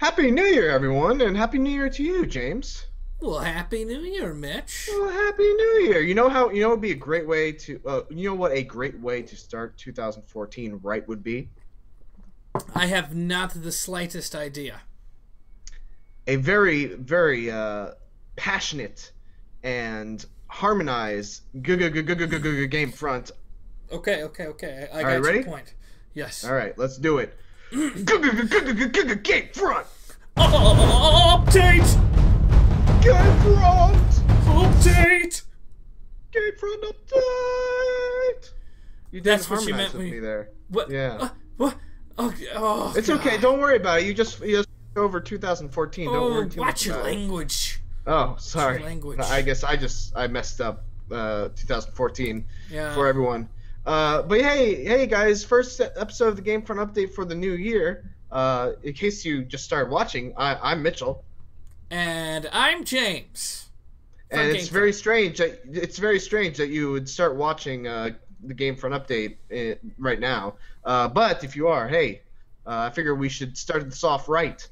Happy New Year, everyone, and Happy New Year to you, James. Well, Happy New Year, Mitch. Well, Happy New Year. You know would be a great way to you know what a great way to start 2014 right would be? I have not the slightest idea. A very, very passionate and harmonized GameFront. Okay. I got ready? your point. Yes. All right, let's do it. GameFront. Update! GameFront. Update! GameFront update. You did That's what you harmonize meant with when me there. What? Yeah. What? Oh, It's God. okay. Don't worry about it. You just over 2014. Don't worry too much watch your about it. language. Oh, sorry. Your language. I guess I messed up 2014 Yeah. for everyone. But hey guys, first episode of the GameFront update for the new year. In case you just started watching, I'm Mitchell, And I'm James. and it's very strange that you would start watching the GameFront update right now. But if you are, hey, I figure we should start this off right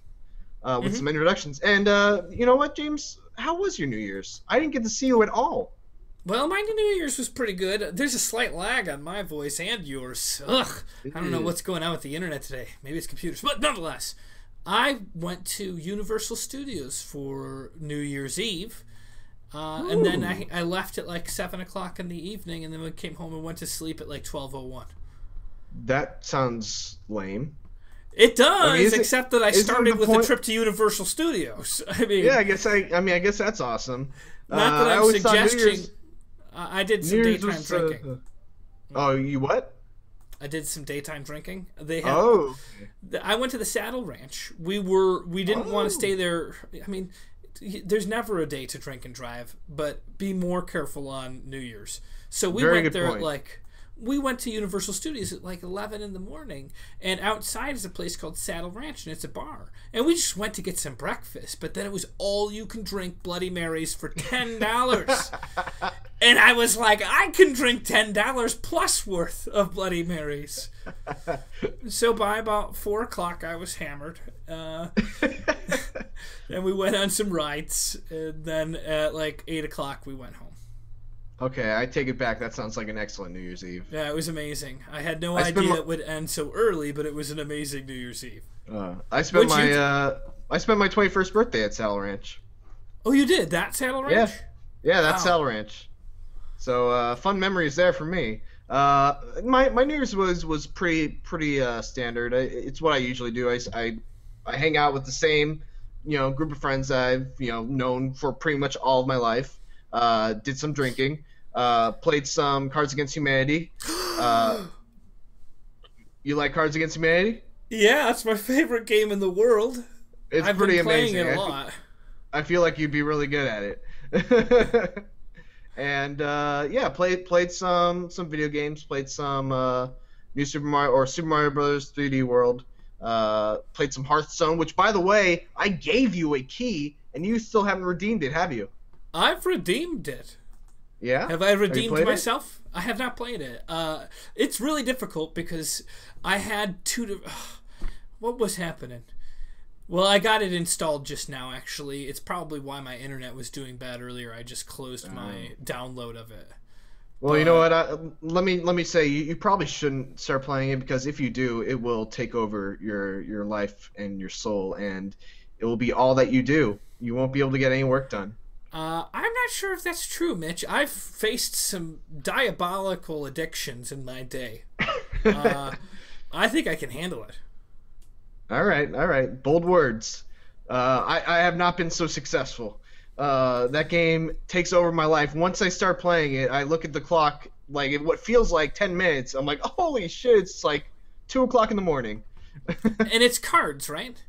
with some introductions. And you know what, James? How was your New Year's? I didn't get to see you at all. Well, my New Year's was pretty good. There's a slight lag on my voice and yours. Ugh. I don't know what's going on with the internet today. Maybe it's computers. But nonetheless, I went to Universal Studios for New Year's Eve. And then I left at like 7 o'clock in the evening, and then we came home and went to sleep at like 12:01. That sounds lame. It does, I mean, except that I isn't started the with a point- trip to Universal Studios. I mean, Yeah, I guess that's awesome. not that I I'm always thought New suggesting. Year's- I did some New Year's daytime was, drinking. Oh, you what? I did some daytime drinking. They had. Oh, I went to the Saddle Ranch. We didn't want to stay there. I mean, there's never a day to drink and drive, but be more careful on New Year's. So we Very went good there point. at like. We went to Universal Studios at like 11 in the morning, and outside is a place called Saddle Ranch, and it's a bar. And we just went to get some breakfast, but then it was all you can drink Bloody Marys for $10. And I was like, I can drink $10 plus worth of Bloody Marys. So by about 4 o'clock, I was hammered. And we went on some rides, and then at like 8 o'clock, we went home. okay. I take it back. That sounds like an excellent New Year's Eve. Yeah, it was amazing. I had no I spent idea my- it would end so early, but it was an amazing New Year's Eve. I spent What'd you my 21st birthday at Saddle Ranch. Oh, you did? That Saddle Ranch? Yeah, that's Wow. Saddle Ranch. So fun memories there for me. My New Year's was pretty standard. It's what I usually do. I hang out with the same group of friends I've known for pretty much all of my life. Did some drinking. Played some Cards Against Humanity. You like Cards Against Humanity? Yeah, that's my favorite game in the world. It's I've pretty been playing amazing. it a lot. I feel like you'd be really good at it. And yeah, played some video games. Played some new Super Mario Brothers 3D World. Played some Hearthstone, which, by the way, I gave you a key, and you still haven't redeemed it, have you? I've redeemed it. Yeah. Have I redeemed played it? myself? I have not played it. It's really difficult because I had what was happening? Well, I got it installed just now, actually. It's probably why my internet was doing bad earlier. I just closed my download of it. Well, you know what? Let me say you probably shouldn't start playing it, because if you do, it will take over your life and your soul, and it will be all that you do. You won't be able to get any work done. I'm not sure if that's true, Mitch. I've faced some diabolical addictions in my day. I think I can handle it. All right. Bold words. I have not been so successful. That game takes over my life. Once I start playing it, I look at the clock, like what feels like 10 minutes. I'm like, holy shit, it's like 2 o'clock in the morning. And it's cards, right?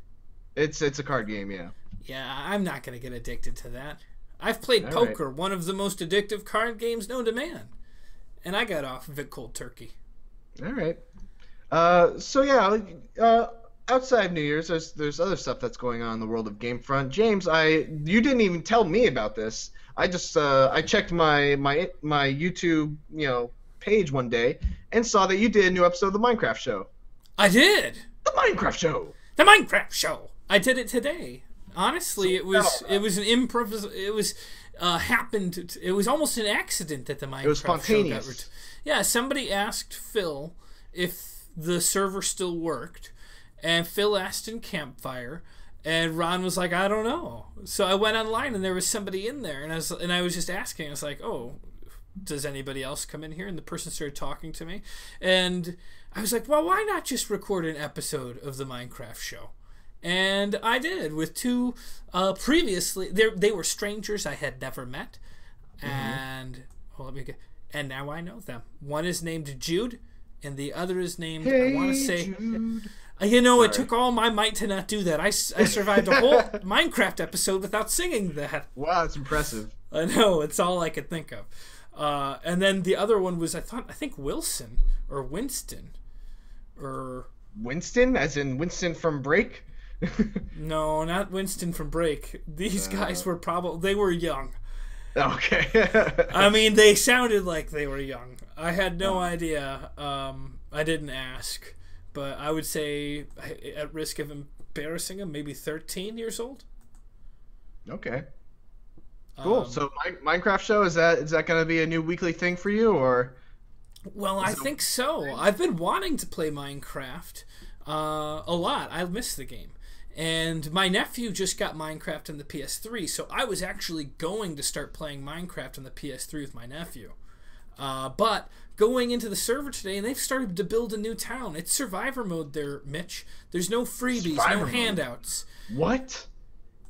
It's a card game, yeah. Yeah, I'm not going to get addicted to that. I've played All right. poker, one of the most addictive card games known to man. And I got off of it cold turkey. All right. So yeah, outside of New Year's, there's other stuff that's going on in the world of GameFront. James, you didn't even tell me about this. I just I checked my YouTube page one day and saw that you did a new episode of the Minecraft Show. I did! The Minecraft Show. The Minecraft Show! I did it today. Honestly, it was an improv. It was happened. It was almost an accident that the Minecraft It was show spontaneous. yeah, somebody asked Phil if the server still worked, and Phil asked in Campfire, and Ron was like, I don't know. So I went online, and there was somebody in there, and I was just asking. I was like, oh, does anybody else come in here? And the person started talking to me, and I was like, well, why not just record an episode of the Minecraft show? And I did with two previously. They were strangers I had never met, and and now I know them. One is named Jude, and the other is named I want to say. Jude. It took all my might to not do that. I survived a whole Minecraft episode without singing that. Wow, that's impressive. I know, it's all I could think of. And then the other one was I think Wilson or Winston or Winston, as in Winston from Break. No, not Winston from Break. These guys were they were young. Okay. I mean, they sounded like they were young. I had no idea. I didn't ask, but I would say, at risk of embarrassing them, maybe 13 years old. Okay. Cool. So Minecraft show, is that going to be a new weekly thing for you, or? Well, I think so. I've been wanting to play Minecraft a lot. I miss the game. And my nephew just got Minecraft on the PS3, so I was actually going to start playing Minecraft on the PS3 with my nephew. But going into the server today, and they've started to build a new town. It's survivor mode there, Mitch. There's no freebies, no handouts. What?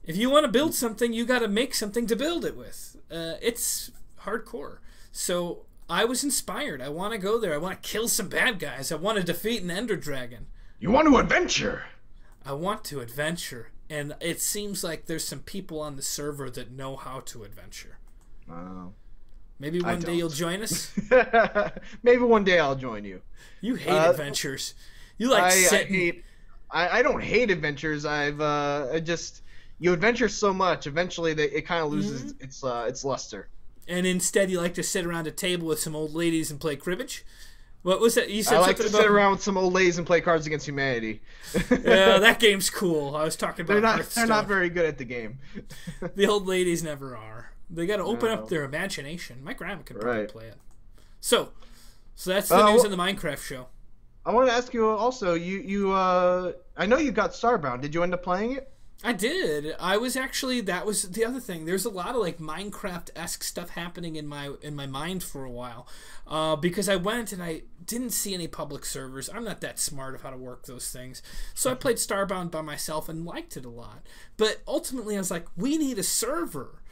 If you want to build something, you got to make something to build it with. It's hardcore. So I was inspired. I want to go there. I want to kill some bad guys. I want to defeat an Ender Dragon. You want to adventure? I want to adventure, and it seems like there's some people on the server that know how to adventure. Wow. Maybe one day you'll join us? Maybe one day I'll join you. You hate adventures. You like sitting... I don't hate adventures. You adventure so much, eventually it kind of loses its luster. And instead you like to sit around a table with some old ladies and play cribbage? What was that? You said I like to sit around with some old ladies and play Cards Against Humanity. Yeah, that game's cool. I was talking about they're not very good at the game. The old ladies never are. They got to open up their imagination. My grandma could probably play it. So that's the news in the Minecraft show. I want to ask you also. I know you got Starbound. Did you end up playing it? I did. I was actually, that was the other thing. There's a lot of like Minecraft-esque stuff happening in my mind for a while, because I went and I didn't see any public servers. I'm not that smart of how to work those things, so I played Starbound by myself and liked it a lot. But ultimately, I was like, we need a server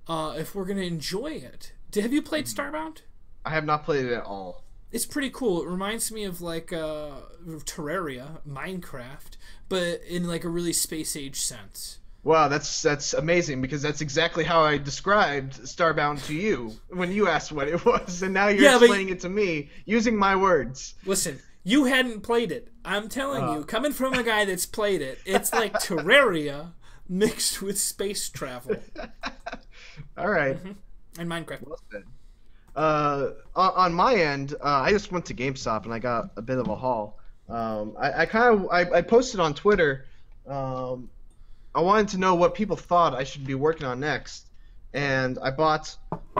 if we're gonna enjoy it. Have you played Starbound? I have not played it at all. It's pretty cool. It reminds me of like Terraria, Minecraft, but in like a really space age sense. Wow, that's amazing, because that's exactly how I described Starbound to you when you asked what it was, and now you're explaining it to me using my words. Listen, you hadn't played it. I'm telling you, coming from a guy that's played it, it's like Terraria mixed with space travel. All right. And Minecraft. Well said. On my end, I just went to GameStop and I got a bit of a haul. I posted on Twitter. I wanted to know what people thought I should be working on next, and I bought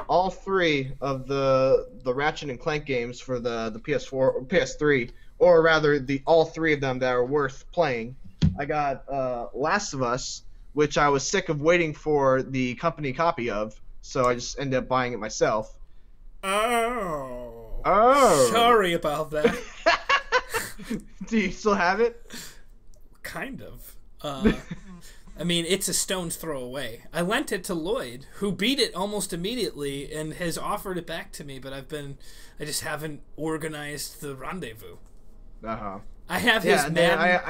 all three of the Ratchet and Clank games for the PS4 or PS3, or rather all three of them that are worth playing. I got Last of Us, which I was sick of waiting for the company copy of, so I just ended up buying it myself. Oh. Sorry about that. Do you still have it? Kind of. I mean, it's a stone's throw away. I lent it to Lloyd, who beat it almost immediately and has offered it back to me, but I just haven't organized the rendezvous. Uh-huh. I have his I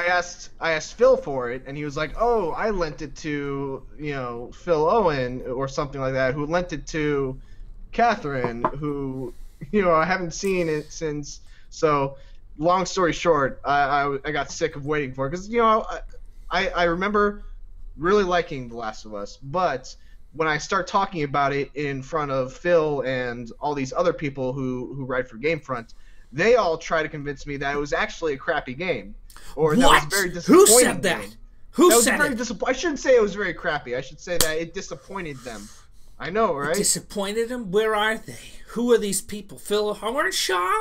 asked Phil for it, and he was like, "Oh, I lent it to, Phil Owen or something like that, who lent it to Catherine, who, I haven't seen it since." So, long story short, I got sick of waiting for it, because, I remember really liking The Last of Us, but when I start talking about it in front of Phil and all these other people who write for GameFront, they all try to convince me that it was actually a crappy game, or that it was very disappointing. Who said that? Game. Who That was said very it? I shouldn't say it was very crappy. I should say that it disappointed them. I know, right? Disappointed him? Where are they? Who are these people? Phil Hornshaw?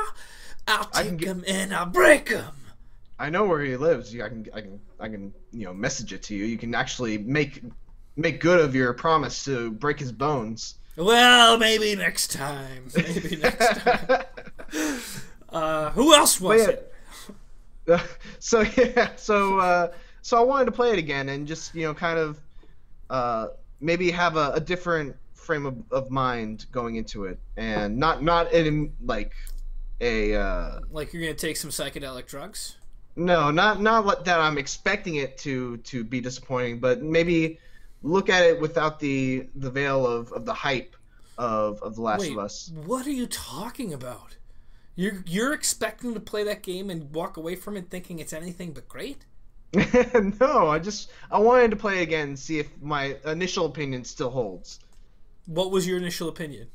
I'll take them and I'll break them. I know where he lives. I can message it to you. You can actually make good of your promise to break his bones. Well, maybe next time. Maybe next time. Who else was it? So I wanted to play it again and just kind of maybe have a different frame of mind going into it, and not in like a like you're gonna take some psychedelic drugs. No, not that I'm expecting it to be disappointing, but maybe look at it without the veil of the hype of The Last of Us. What are you talking about? You're expecting to play that game and walk away from it thinking it's anything but great? No, I wanted to play again and see if my initial opinion still holds. What was your initial opinion?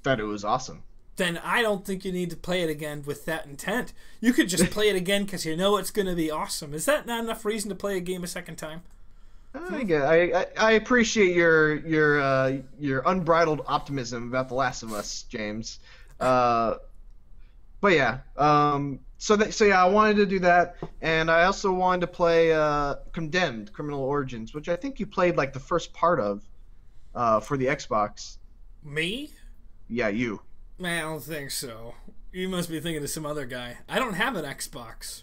That it was awesome. Then I don't think you need to play it again with that intent. You could just play it again because you know it's going to be awesome. Is that not enough reason to play a game a second time? I appreciate your unbridled optimism about The Last of Us, James. But yeah, so I wanted to do that, and I also wanted to play Condemned: Criminal Origins, which I think you played like the first part of for the Xbox. Me? Yeah, you. Man, I don't think so. You must be thinking of some other guy. I don't have an Xbox.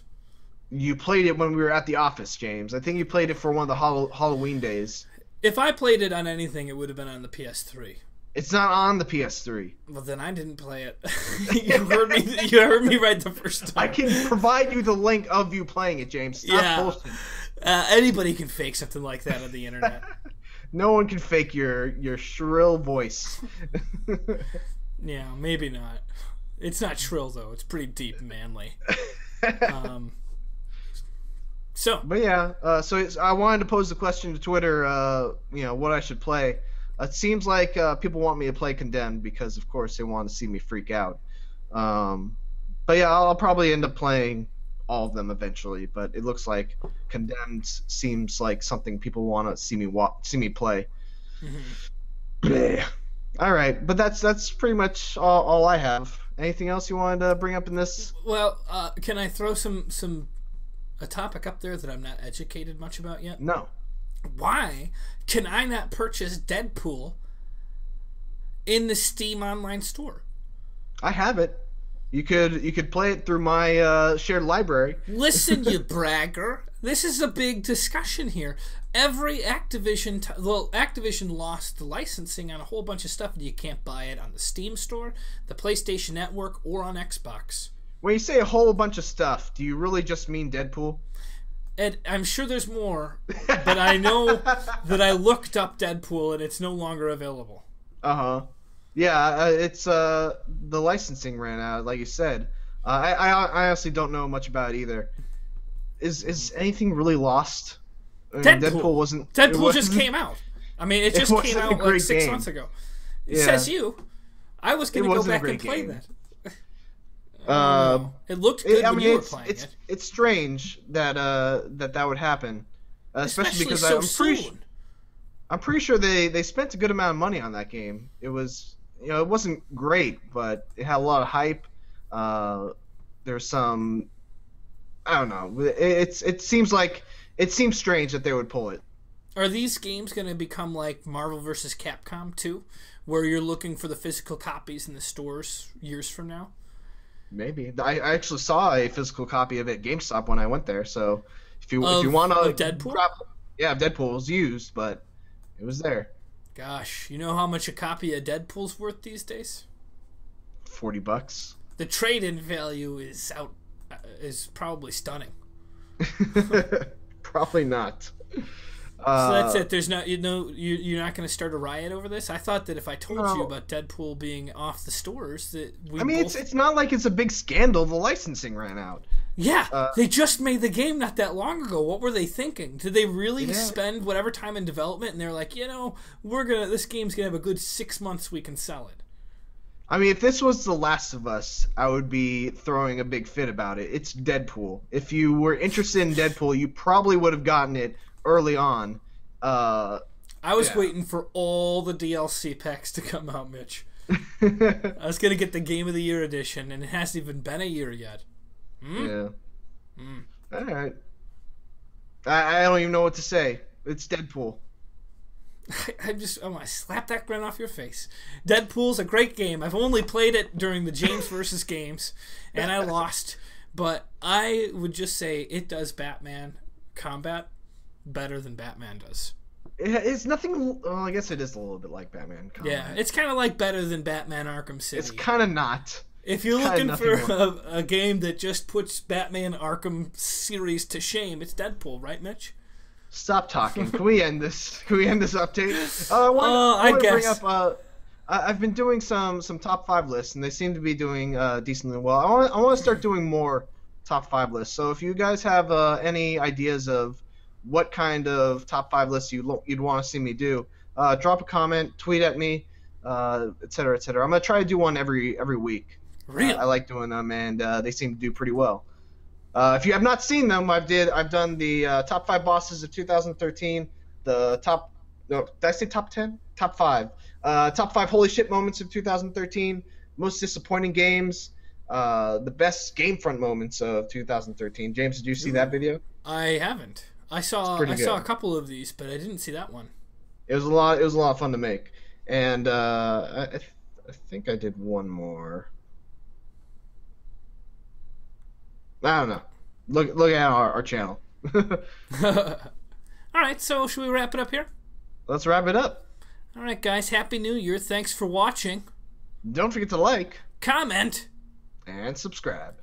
You played it when we were at the office, James. I think you played it for one of the Halloween days. If I played it on anything, it would have been on the PS3. It's not on the PS3. Well, then I didn't play it. You heard me right the first time. I can provide you the link of you playing it, James. Stop bullshit. Anybody can fake something like that on the internet. No one can fake your shrill voice. Yeah, maybe not. It's not shrill though. It's pretty deep and manly. But yeah, I wanted to pose the question to Twitter. What I should play. It seems like people want me to play Condemned because, of course, they want to see me freak out. But yeah, I'll probably end up playing all of them eventually. But it looks like Condemned seems like something people want to see me play. Mm-hmm. All right, but that's pretty much all I have. Anything else you wanted to bring up in this? Well, can I throw a topic up there that I'm not educated much about yet? No. Why can I not purchase Deadpool in the Steam online store? I have it. You could play it through my shared library. Listen, you bragger. This is a big discussion here. Every Activision lost the licensing on a whole bunch of stuff, and you can't buy it on the Steam store, the PlayStation Network, or on Xbox. When you say a whole bunch of stuff, do you really just mean Deadpool? Ed, I'm sure there's more, but I know that I looked up Deadpool and it's no longer available. Uh-huh. Yeah, it's the licensing ran out, like you said. I honestly don't know much about it either. Is anything really lost? I mean, Deadpool just came out. I mean, it just came out like 6 months ago. It says you. I was going to go back and play that. It looked good when you were playing it. It's strange that that would happen, especially because I'm pretty sure they spent a good amount of money on that game. It was it wasn't great, but it had a lot of hype. There's some, I don't know. It seems strange that they would pull it. Are these games going to become like Marvel vs. Capcom 2, where you're looking for the physical copies in the stores years from now? Maybe. I actually saw a physical copy of it at GameStop when I went there. So if you want to Deadpool, Deadpool was used, but it was there. Gosh, you know how much a copy of Deadpool's worth these days? $40. The trade-in value is probably stunning. Probably not. So that's it. There's not, you're not going to start a riot over this. I thought that if I told you about Deadpool being off the stores, that it's not like it's a big scandal. The licensing ran out. Yeah, they just made the game not that long ago. What were they thinking? Did they really spend whatever time in development? And they're like, this game's gonna have a good 6 months. We can sell it. I mean, if this was The Last of Us, I would be throwing a big fit about it. It's Deadpool. If you were interested in Deadpool, you probably would have gotten it early on. I was Yeah. waiting for all the DLC packs to come out, Mitch. I was gonna get the Game of the Year edition, and it hasn't even been a year yet. Yeah. All right. I don't even know what to say. It's Deadpool. I want to slap that grin off your face. Deadpool's a great game. I've only played it during the James versus games, and I lost. But I would just say it does Batman combat better than Batman does. It's nothing. Well, I guess it is a little bit like Batman combat. Yeah, it's kind of like better than Batman Arkham City. It's kind of not. If you're looking for a game that just puts Batman Arkham series to shame, it's Deadpool, right, Mitch? Stop talking. Can we end this? Can we end this update? I want to bring up. I've been doing some top 5 lists, and they seem to be doing decently well. I want to start doing more top 5 lists. So if you guys have any ideas of what kind of top 5 lists you'd want to see me do, drop a comment, tweet at me, etc., etc. I'm gonna try to do one every week. Really? I like doing them, and they seem to do pretty well. If you have not seen them, I've done the top 5 bosses of 2013, the top. No, did I say top 10? Top 5. Top 5 holy shit moments of 2013. Most disappointing games. The best GameFront moments of 2013. James, did you see that video? I haven't. I saw a couple of these, but I didn't see that one. It was a lot. It was a lot of fun to make, and I think I did one more. I don't know. Look at our channel. All right, so should we wrap it up here? Let's wrap it up. All right, guys. Happy New Year. Thanks for watching. Don't forget to like, comment, and subscribe.